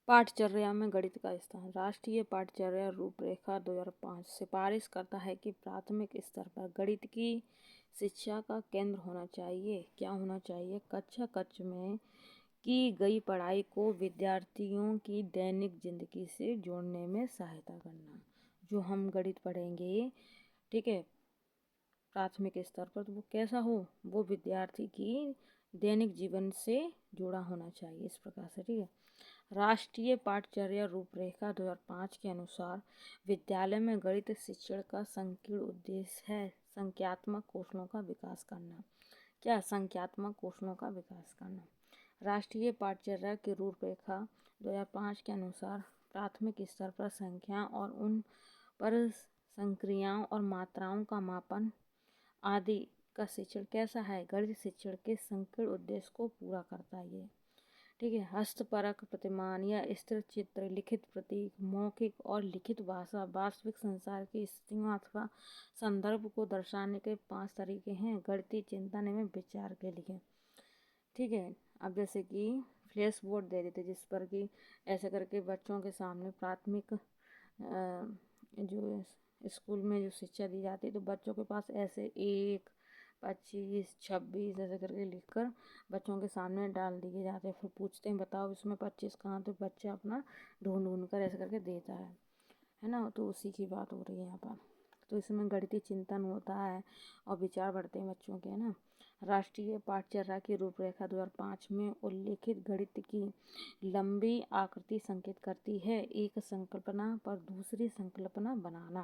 पाठचर्या में गणित का स्थान। राष्ट्रीय पाठचर्या रूपरेखा 2005 सिफारिश करता है कि प्राथमिक स्तर पर गणित की शिक्षा का केंद्र होना चाहिए। क्या होना चाहिए? कक्षा कक्ष में की गई पढ़ाई को विद्यार्थियों की दैनिक जिंदगी से जोड़ने में सहायता करना। जो हम गणित पढ़ेंगे, ठीक है, प्राथमिक स्तर पर, तो वो कैसा हो? वो विद्यार्थी की दैनिक जीवन से जुड़ा होना चाहिए, इस प्रकार से, ठीक है। राष्ट्रीय पाठचर्या रूपरेखा 2005 के अनुसार विद्यालय में गणित शिक्षण का संकीर्ण उद्देश्य है संख्यात्मक कौशलों का विकास करना। क्या? संख्यात्मक कौशलों का विकास करना। राष्ट्रीय पाठचर्या की रूपरेखा 2005 के अनुसार प्राथमिक स्तर पर संख्या और उन पर संक्रियाओं और मात्राओं का मापन आदि का शिक्षण कैसा है? गणित शिक्षण के संकीर्ण उद्देश्य को पूरा करता है ये, ठीक है। हस्तपरक प्रतिमान या स्थिर चित्र, लिखित प्रतीक, मौखिक और लिखित भाषा वास्तविक संसार की स्थितियों अथवा संदर्भ को दर्शाने के 5 तरीके हैं गणितीय चिंतन एवं विचार के लिए, ठीक है। अब जैसे कि फ्लैश बोर्ड दे देते जिस पर कि ऐसे करके बच्चों के सामने प्राथमिक जो स्कूल में जो शिक्षा दी जाती है, तो बच्चों के पास ऐसे 1, 25, 26 ऐसे करके लिखकर बच्चों के सामने डाल दिए जाते हैं। फिर पूछते हैं बताओ इसमें 25 कहाँ? तो बच्चा अपना ढूंढ ढूंढ कर ऐसे करके देता है ना। तो उसी की बात हो रही है यहाँ पर। तो इसमें गणितीय चिंतन होता है और विचार बढ़ते हैं बच्चों के, है ना। राष्ट्रीय पाठचर्या की रूपरेखा 2005 में उल्लेखित गणित की लंबी आकृति संकेत करती है एक संकल्पना पर दूसरी संकल्पना बनाना,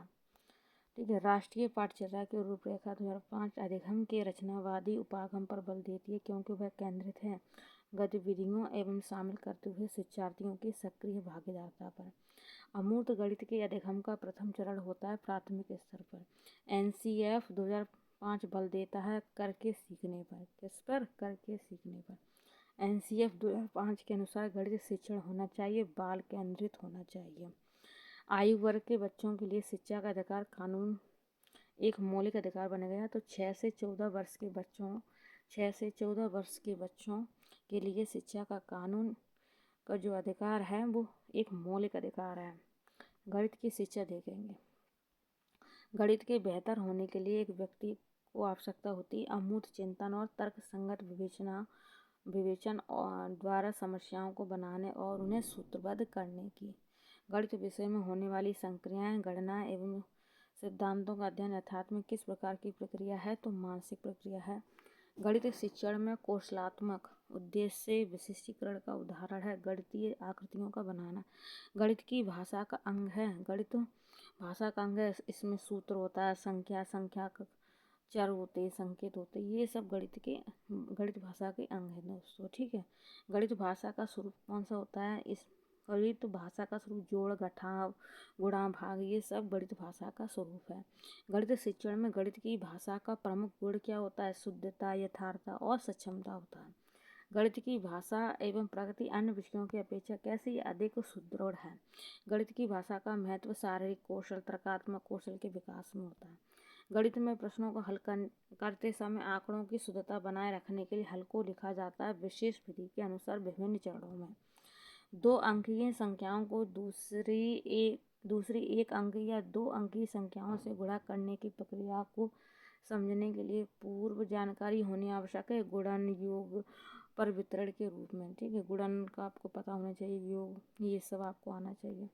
ठीक है। राष्ट्रीय पाठचर्या की रूपरेखा 2005 अधिगम के रचनावादी उपागम पर बल देती है क्योंकि वह केंद्रित है गतिविधियों एवं शामिल करते हुए शिक्षार्थियों की सक्रिय भागीदारिता पर। अमूर्त गणित के अधिगम का प्रथम चरण होता है प्राथमिक स्तर पर। NCF 2005 बल देता है करके सीखने पर। किस पर? करके सीखने पर। NCF 2005 के अनुसार गणित शिक्षण होना चाहिए बाल केंद्रित होना चाहिए। आयु वर्ग के बच्चों के लिए शिक्षा का अधिकार कानून एक मौलिक अधिकार बन गया। तो 6 से 14 वर्ष के बच्चों के लिए शिक्षा का कानून का जो अधिकार है वो एक मौलिक अधिकार है। गणित की शिक्षा देखेंगे। गणित के बेहतर होने के लिए एक व्यक्ति को आवश्यकता होती है अमूर्त चिंतन और तर्क संगत विवेचन और द्वारा समस्याओं को बनाने और उन्हें सूत्रबद्ध करने की। गणित विषय में होने वाली संक्रियाएं, गणना एवं सिद्धांतों का अध्ययन यथार्थ में किस प्रकार की प्रक्रिया है? तो मानसिक प्रक्रिया है। गणित शिक्षण में कौशलात्मक उद्देश्य से विशिष्टीकरण का उदाहरण है गणितीय आकृतियों का बनाना। गणित की भाषा का अंग है। गणित भाषा का अंग है। इसमें सूत्र होता है, संख्या चर होते, संकेत होते, ये सब गणित भाषा के अंग है दोस्तों, ठीक है। गणित भाषा का स्वरूप कौन सा होता है? इस गणित भाषा का स्वरूप जोड़, घटाव, गुणा, भाग, ये सब गणित भाषा का स्वरूप है। गणित शिक्षण में गणित की भाषा का प्रमुख गुण क्या होता है? शुद्धता, यथार्थता और सक्षमता होता है। गणित की भाषा एवं प्रकृति अन्य विषयों की अपेक्षा कैसी अधिक सुदृढ़ है? गणित की भाषा का महत्व शारीरिक कौशल, तर्कात्मक कौशल के विकास में होता है। गणित में प्रश्नों को हल करते समय आंकड़ों की शुद्धता बनाए रखने के लिए हल को लिखा जाता है विशेष विधि के अनुसार विभिन्न चरणों में। 2 अंकीय संख्याओं को दूसरी 1 अंक या 2 अंकीय संख्याओं से गुणा करने की प्रक्रिया को समझने के लिए पूर्व जानकारी होनी आवश्यक है। गुणन, योग पर वितरण के रूप में, ठीक है। गुणन का आपको पता होना चाहिए, योग, ये सब आपको आना चाहिए।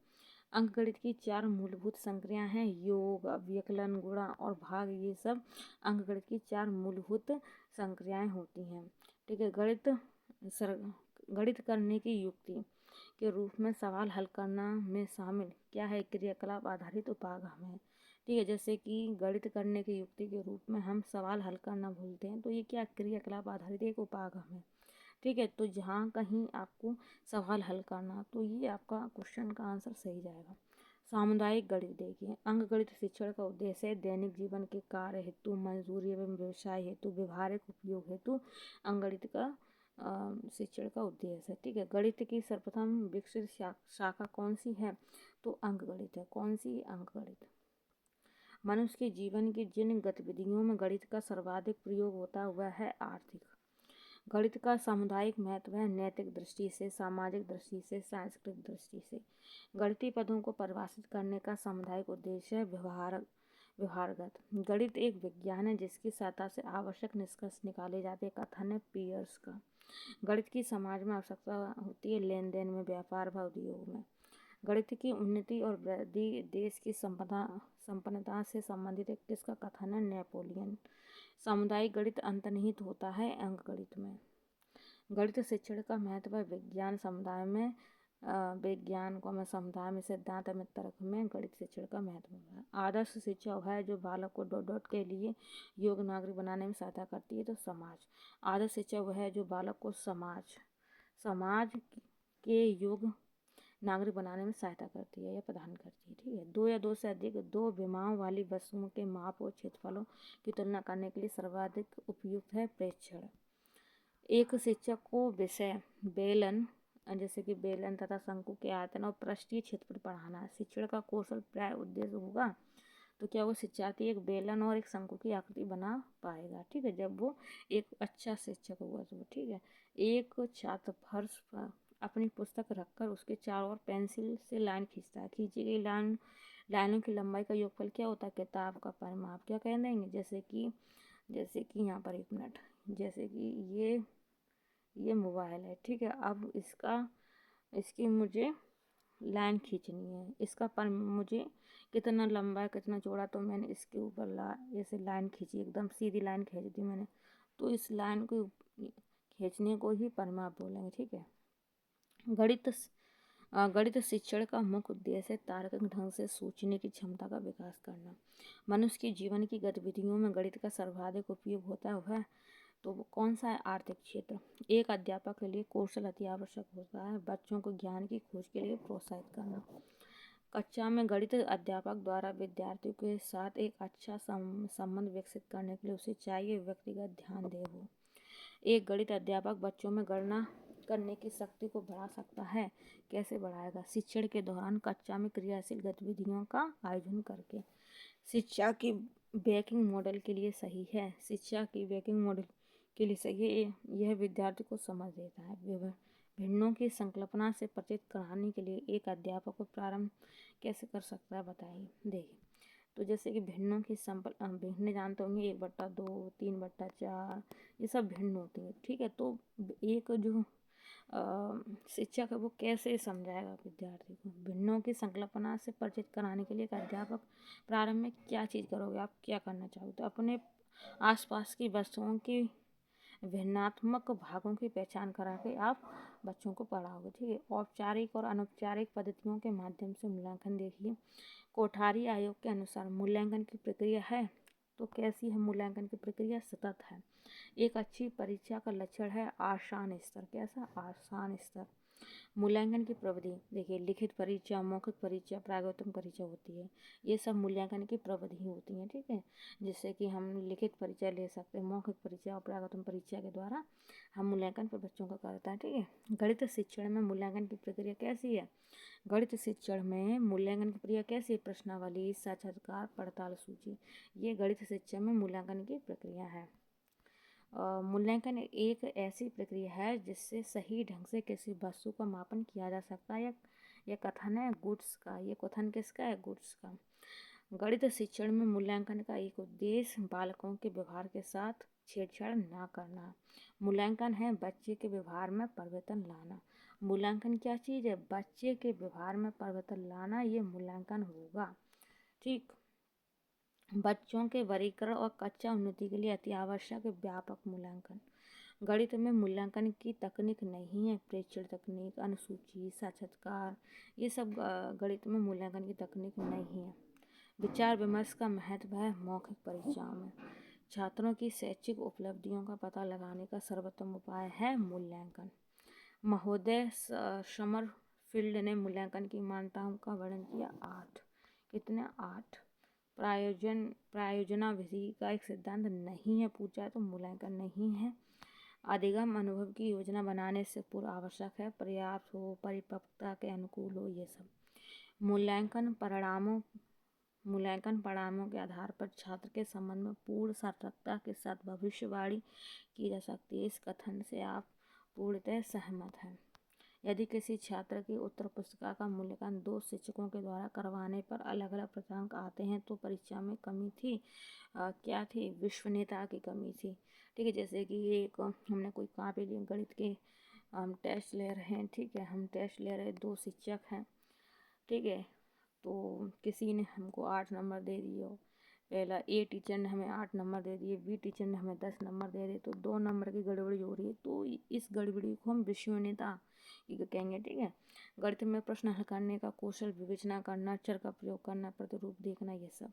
अंकगणित की 4 मूलभूत संक्रियाएं हैं, योग, व्यकलन, गुणा और भाग, ये सब अंकगणित की 4 मूलभूत संक्रियाएं होती हैं, ठीक है। गणित करने की युक्ति के रूप में सवाल हल करना में शामिल क्या है? क्रियाकलाप आधारित उपागम है, ठीक है। जैसे कि गणित करने की युक्ति के रूप में हम सवाल हल करना भूलते हैं, तो ये क्या? क्रियाकलाप आधारित एक उपागम है, ठीक है। तो जहाँ कहीं आपको सवाल हल करना, तो ये आपका क्वेश्चन का आंसर सही जाएगा। सामुदायिक गणित देखिए। अंकगणित शिक्षण का उद्देश्य है दैनिक जीवन के कार्य हेतु, मजदूरी एवं व्यवसाय हेतु, व्यवहारिक उपयोग हेतु अंकगणित का शिक्षण का उद्देश्य है, ठीक है। गणित की सर्वप्रथम विकसित शाखा कौन सी है? तो अंकगणित है। कौन सी? अंकगणित। मनुष्य के जीवन की जिन गतिविधियों में गणित का सर्वाधिक प्रयोग होता है वह है आर्थिक। गणित का सामुदायिक महत्व है नैतिक दृष्टि से, सामाजिक दृष्टि से, सांस्कृतिक दृष्टि से। गणितीय पदों को परिभाषित करने का सामुदायिक उद्देश्य है व्यवहारगत। गणित एक विज्ञान है जिसकी सहायता से आवश्यक निष्कर्ष निकाले जाते हैं। कथन है पियर्स का। गणित की समाज में आवश्यकता होती है लेन देन में, व्यापार व उद्योग में। गणित की उन्नति और वृद्धि देश की संपन्नता से संबंधित है। किसका कथन है? नेपोलियन। सामुदायिक गणित अंतर्निहित होता है अंक गणित में। गणित शिक्षण का महत्व है विज्ञान समुदाय में, विज्ञान को में समुदाय में, सिद्धांत में, तर्क में गणित शिक्षण का महत्व है। आदर्श शिक्षा वह है जो बालक को डॉट डॉट के लिए योग्य नागरिक बनाने में सहायता करती है। तो समाज। आदर्श शिक्षा वह है जो बालक को समाज के योग्य नागरिक बनाने में सहायता करती है या प्रदान करती है। ठीक है। दो या दो से अधिक दो विमाओं वाली वस्तुओं के माप और क्षेत्रफलों की तुलना करने के लिए सर्वाधिक उपयुक्त है प्रेक्षण। एक शिक्षक को विषय बेलन, जैसे कि बेलन तथा शंकु के आयतन और पृष्ठीय क्षेत्रफल पढ़ाना है। शिक्षण का कौशल प्राय उद्देश्य होगा तो क्या वो शिक्षार्थी एक बेलन और एक शंकु की आकृति बना पाएगा। ठीक है, जब वो एक अच्छा शिक्षक होगा तो। ठीक है। एक छात्र फर्श पर अपनी पुस्तक रखकर उसके चारों ओर पेंसिल से लाइन खींचता है। खींची गई लाइनों की लंबाई का योगफल क्या होता है? किताब का परिमाप। क्या कह देंगे? जैसे कि यहाँ पर एक मिनट, जैसे कि ये मोबाइल है। ठीक है। अब इसकी मुझे लाइन खींचनी है। इसका पर मुझे कितना लंबा है कितना चौड़ा, तो मैंने इसके ऊपर जैसे लाइन खींची, एकदम सीधी लाइन खींच दी मैंने, तो इस लाइन को खींचने को ही परिमाप बोलेंगे। ठीक है। गणित शिक्षण का मुख्य उद्देश्य है तार्किक ढंग से सोचने की क्षमता का विकास करना। मनुष्य के जीवन की गतिविधियों में गणित का सर्वाधिक उपयोग होता है वह तो वो कौन सा है? आर्थिक क्षेत्र। एक अध्यापक के लिए कौशल अति आवश्यक होता है बच्चों को ज्ञान की खोज के लिए प्रोत्साहित करना। कक्षा में गणित अध्यापक द्वारा विद्यार्थियों के साथ एक अच्छा संबंध विकसित करने के लिए उसे चाहिए व्यक्तिगत ध्यान दे। वो एक गणित अध्यापक बच्चों में गणना करने की शक्ति को बढ़ा सकता है। कैसे बढ़ाएगा? शिक्षण के दौरान कक्षा में क्रियाशील गतिविधियों का आयोजन करके। शिक्षा की बैकिंग मॉडल के लिए सही है। शिक्षा की बैकिंग मॉडल के लिए सही है। यह विद्यार्थी को समझ देता है। भिन्नों की संकल्पना से परिचित कराने के लिए एक अध्यापक को प्रारंभ कैसे कर सकता है? बताइए। देखिए, तो जैसे कि भिन्नों की भिन्न जानते होंगे 1/2, 3/4, ये सब भिन्न होती है। ठीक है। तो एक जो शिक्षक है वो कैसे समझाएगा विद्यार्थी को? भिन्नों की संकल्पना से परिचित कराने के लिए एक अध्यापक प्रारंभ में क्या चीज़ करोगे? आप क्या करना चाहोगे? तो अपने आसपास की वस्तुओं की भिन्नात्मक भागों की पहचान करा के आप बच्चों को पढ़ाओगे। ठीक है। औपचारिक और अनौपचारिक पद्धतियों के माध्यम से मूल्यांकन। देखिए, कोठारी आयोग के अनुसार मूल्यांकन की प्रक्रिया है तो कैसी है? मूल्यांकन की प्रक्रिया सतत है। एक अच्छी परीक्षा का लक्षण है आसान स्तर। कैसा? आसान स्तर। मूल्यांकन की प्रविधि। देखिए, लिखित परीक्षा, मौखिक परीक्षा, प्रायोगिक परीक्षा होती है। ये सब मूल्यांकन की प्रविधि होती हैं। ठीक है। जिससे कि हम लिखित परीक्षा ले सकते हैं, मौखिक परीक्षा और प्रायोगिक परीक्षा के द्वारा हम मूल्यांकन पर बच्चों का करते हैं। ठीक है। गणित शिक्षण में मूल्यांकन की प्रक्रिया कैसी है? गणित शिक्षण में मूल्यांकन की प्रक्रिया कैसी है? प्रश्नावली, साक्षात्कार, पड़ताल सूची, ये गणित शिक्षण में मूल्यांकन की प्रक्रिया है। मूल्यांकन एक ऐसी प्रक्रिया है जिससे सही ढंग से किसी वस्तु का मापन किया जा सकता है। यह कथन है गुड्स का। ये कथन किसका है? गुड्स का। गणित शिक्षण में मूल्यांकन का एक उद्देश्य बालकों के व्यवहार के साथ छेड़छाड़ ना करना। मूल्यांकन है बच्चे के व्यवहार में परिवर्तन लाना। मूल्यांकन क्या चीज़ है? बच्चे के व्यवहार में परिवर्तन लाना, ये मूल्यांकन होगा। ठीक। बच्चों के वर्गीकरण और कक्षा उन्नति के लिए अति आवश्यक व्यापक मूल्यांकन। गणित में मूल्यांकन की तकनीक नहीं है। प्रेक्षण तकनीक, अनुसूची, साक्षात्कार, ये सब गणित में मूल्यांकन की तकनीक नहीं है। विचार विमर्श का महत्व है मौखिक परीक्षाओं में। छात्रों की शैक्षिक उपलब्धियों का पता लगाने का सर्वोत्तम उपाय है मूल्यांकन। महोदय समरफील्ड ने मूल्यांकन की मान्यताओं का वर्णन किया 8। कितने? 8। प्रायोजना विधि का एक सिद्धांत नहीं है, पूछा तो मूल्यांकन नहीं है। अधिगम अनुभव की योजना बनाने से पूर्व आवश्यक है पर्याप्त हो, परिपक्वता के अनुकूल हो, ये सब। मूल्यांकन परिणामों मूल्यांकन परिणामों के आधार पर छात्र के संबंध में पूर्ण सतर्कता के साथ भविष्यवाणी की जा सकती है। इस कथन से आप पूर्णतः सहमत हैं? यदि किसी छात्र की उत्तर पुस्तिका का मूल्यांकन 2 शिक्षकों के द्वारा करवाने पर अलग अलग प्राप्तांक आते हैं तो परीक्षा में कमी थी। क्या थी? विश्वसनीयता की कमी थी। ठीक है, जैसे कि एक हमने कोई कापी ली, गणित के हम टेस्ट ले रहे हैं। ठीक है, हम टेस्ट ले रहे 2 शिक्षक हैं। ठीक है, तो किसी ने हमको 8 नंबर दे दिए हो। पहला ए टीचर ने हमें 8 नंबर दे दिए, बी टीचर ने हमें 10 नंबर दे दिए, तो 2 नंबर की गड़बड़ी हो रही है। तो इस गड़बड़ी को हम विश्वसनीयता कहेंगे। ठीक है, गणित में प्रश्न हल करने का कौशल, विवेचना करना, चर का प्रयोग करना, प्रतिरूप देखना, ये सब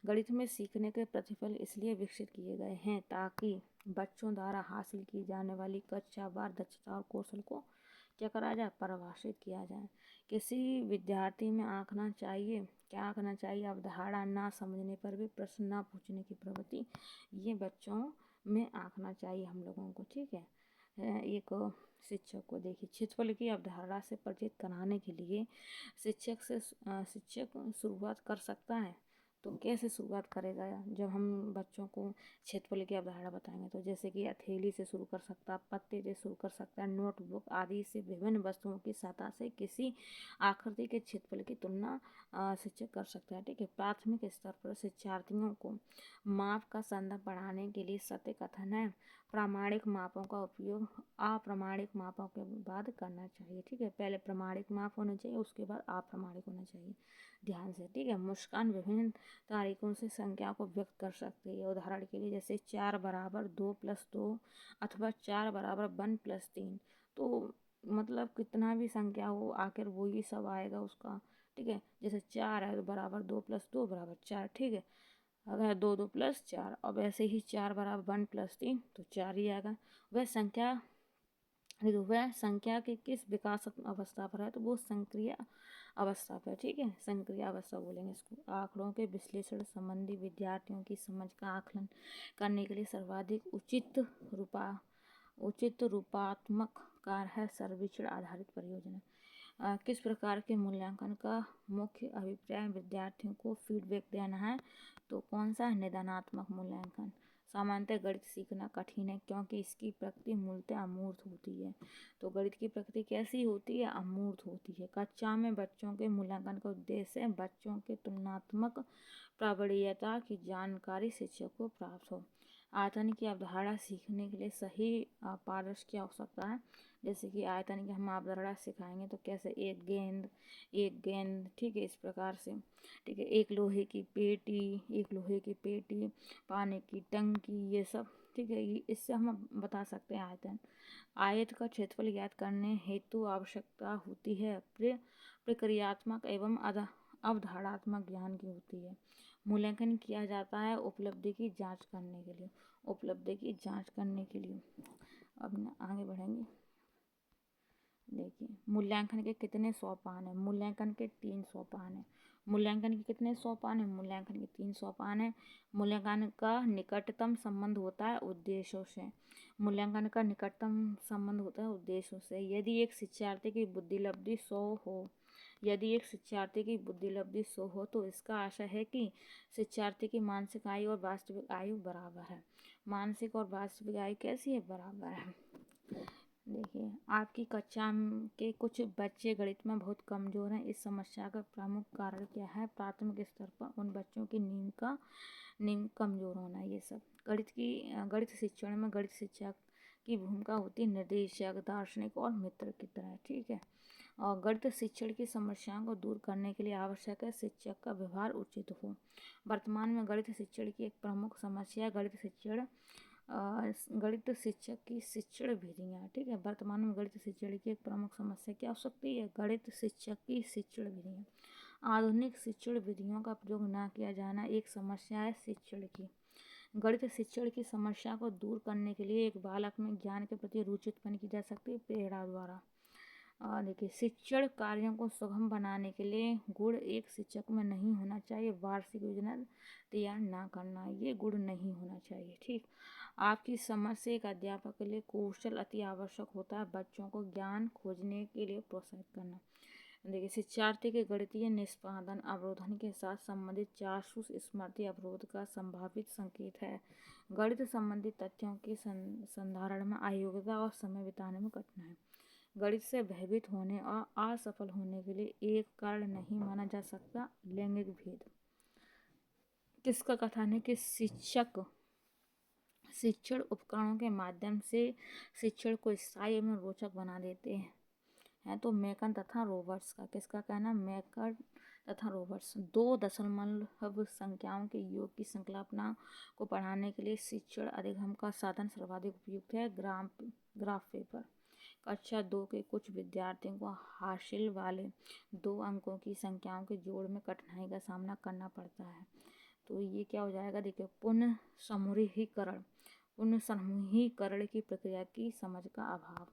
गणित में सीखने के प्रतिफल इसलिए विकसित किए गए हैं ताकि बच्चों द्वारा हासिल की जाने वाली कक्षावार दक्षता और कौशल को क्या करा जाए? परिभाषित किया जाए। किसी विद्यार्थी में आंकना चाहिए, क्या आंकना चाहिए? अवधारणा ना समझने पर भी प्रश्न ना पूछने की प्रवृत्ति, ये बच्चों में आंकना चाहिए हम लोगों को। ठीक है, एक शिक्षक को देखिए, क्षेत्रफल की अवधारणा से परिचित कराने के लिए शिक्षक शुरुआत कर सकता है। तो कैसे शुरुआत करेगा? जब हम बच्चों को क्षेत्रफल की अवधारणा बताएंगे तो जैसे कि हथेली से शुरू कर सकता है, पत्ते से शुरू कर सकता है, नोटबुक आदि से विभिन्न वस्तुओं की सतह से किसी आकृति के क्षेत्रफल की तुलना शिक्षक कर सकता है। ठीक है, प्राथमिक स्तर पर शिक्षार्थियों को माप का संदर्भ बढ़ाने के लिए सत्य कथन है प्रामाणिक मापों का उपयोग अप्रामाणिक मापों के बाद करना चाहिए। ठीक है, पहले प्रमाणिक माप होने चाहिए, उसके बाद अप्रामाणिक होना चाहिए। ध्यान से। ठीक है, मुस्कान विभिन्न तरीकों से संख्या को व्यक्त कर सकती है। उदाहरण के लिए जैसे 4 बराबर 2 प्लस 2 अथवा 4 बराबर 1 प्लस 3। तो मतलब कितना भी संख्या हो आखिर वही सब आएगा उसका। ठीक है, जैसे 4 है तो बराबर 2 प्लस 2 बराबर 4। ठीक है, अगर 2 2 प्लस 4, अब ऐसे ही 4 बराबर 1 प्लस 3 तो 4 ही आएगा। वह संख्या वह संख्या के किस विकासात्मक अवस्था पर है? तो वो संक्रिय अवस्था पर। ठीक है, संक्रिय अवस्था बोलेंगे इसको। आंकड़ों के विश्लेषण संबंधी विद्यार्थियों की समझ का आकलन करने के लिए सर्वाधिक उचित रूपात्मक कार्य है सर्वेक्षण आधारित परियोजना। किस प्रकार के मूल्यांकन का मुख्य अभिप्राय विद्यार्थियों को फीडबैक देना है? तो कौन सा? निदानात्मक मूल्यांकन। सामान्यतः गणित सीखना कठिन है क्योंकि इसकी प्रकृति मूलतः अमूर्त होती है। तो गणित की प्रकृति कैसी होती है? अमूर्त होती है। कक्षा में बच्चों के मूल्यांकन का उद्देश्य है बच्चों के तुलनात्मक प्रवणता की जानकारी शिक्षक को प्राप्त हो। आयतन की अवधारणा सीखने के लिए सही पारदर्श की आवश्यकता है। जैसे कि आयतन की हम अवधारणा सिखाएंगे तो कैसे एक गेंद। ठीक है, इस प्रकार से। ठीक है, एक लोहे की पेटी, पानी की टंकी, ये सब। ठीक है, इससे हम बता सकते हैं आयतन। आयत का क्षेत्रफल ज्ञात करने हेतु आवश्यकता होती है प्रक्रियात्मक एवं अवधारणात्मक ज्ञान की होती है। मूल्यांकन किया जाता है उपलब्धि की जांच करने के लिए। अब आगे बढ़ेंगे। देखिए, मूल्यांकन के कितने सोपान हैं? मूल्यांकन के 3 सोपान हैं। मूल्यांकन के कितने सोपान हैं? मूल्यांकन के 3 सोपान हैं। मूल्यांकन का निकटतम संबंध होता है उद्देश्यों से। यदि एक शिक्षार्थी की बुद्धिलब्धि 100 हो तो इसका आशय है कि शिक्षार्थी की मानसिक आयु और वास्तविक आयु बराबर है। मानसिक और वास्तविक आयु कैसी है? बराबर है। देखिए, आपकी कक्षा के कुछ बच्चे गणित में बहुत कमज़ोर हैं। इस समस्या का प्रमुख कारण क्या है? प्राथमिक स्तर पर उन बच्चों की नींव कमज़ोर होना। ये सब गणित शिक्षण में गणित शिक्षक की भूमिका होती है निर्देशक, दार्शनिक और मित्र की तरह। ठीक है, और गणित शिक्षण की समस्याओं को दूर करने के लिए आवश्यक है शिक्षक का व्यवहार उचित हो। वर्तमान में गणित शिक्षण की एक प्रमुख समस्या गणित शिक्षक की शिक्षण विधियाँ। ठीक है, वर्तमान में गणित शिक्षण की एक प्रमुख समस्या क्या हो सकती है? गणित शिक्षक की शिक्षण विधियाँ। आधुनिक शिक्षण विधियों का प्रयोग न किया जाना एक समस्या है शिक्षण की। गणित शिक्षण की समस्या को दूर करने के लिए एक बालक में ज्ञान के प्रति रुचि उत्पन्न की जा सकती है प्रेरणा द्वारा। देखिए, शिक्षण कार्यों को सुगम बनाने के लिए गुण एक शिक्षक में नहीं होना चाहिए। वार्षिक योजना तैयार ना करना, ये गुण नहीं होना चाहिए। ठीक, आपकी समझ से एक अध्यापक के लिए कौशल अति आवश्यक होता है बच्चों को ज्ञान खोजने के लिए प्रोत्साहित करना। देखिए, शिक्षार्थी के गणितीय निष्पादन अवरोधन के साथ संबंधित जासूस स्मृति अवरोध का संभावित संकेत है। गणित संबंधी तथ्यों की संधारण में अयोग्यता और समय बिताने में कठिनाई। गणित से भयभीत होने और असफल होने के लिए एक कारण नहीं माना जा सकता लैंगिक भेद। किसका कथन है कि शिक्षक शिक्षण उपकरणों के माध्यम से शिक्षण को स्थायी एवं रोचक बना देते हैं। तो मेकन तथा रॉबर्ट्स का, किसका कहना, मेकन तथा रॉबर्ट्स। 2 दशमलव संख्याओं के योग की संकल्पना को पढ़ाने के लिए शिक्षण अधिगम का साधन सर्वाधिक उपयुक्त है ग्राफ पेपर। कक्षा 2 के कुछ विद्यार्थियों को हासिल वाले 2 अंकों की संख्याओं के जोड़ में कठिनाई का सामना करना पड़ता है। तो ये क्या हो जाएगा, देखिए, पुनः समूहीकरण की प्रक्रिया की समझ का अभाव।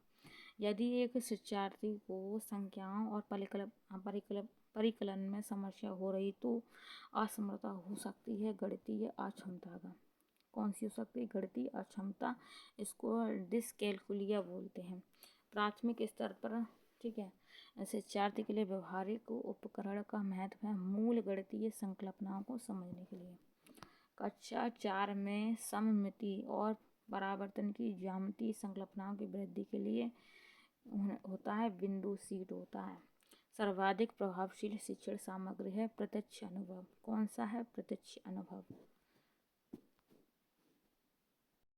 यदि एक शिक्षार्थी को संख्याओं और परिकलन में समस्या हो रही तो असमर्थता हो सकती है गणितीय अक्षमता का। कौन सी हो सकती है, गणितीय अक्षमता। इसको डिसकैलकुलिया बोलते हैं। प्राथमिक स्तर पर, ठीक है, शिक्षार्थी के लिए व्यवहारिक उपकरण का महत्व है मूल गणितीय संकल्पनाओं को समझने के लिए। कक्षा 4 में सममिति और परावर्तन की ज्यामितीय संकल्पनाओं की वृद्धि के लिए होता है बिंदु सीट होता है। सर्वाधिक प्रभावशील शिक्षण सामग्री है प्रत्यक्ष अनुभव। कौन सा है, प्रत्यक्ष अनुभव।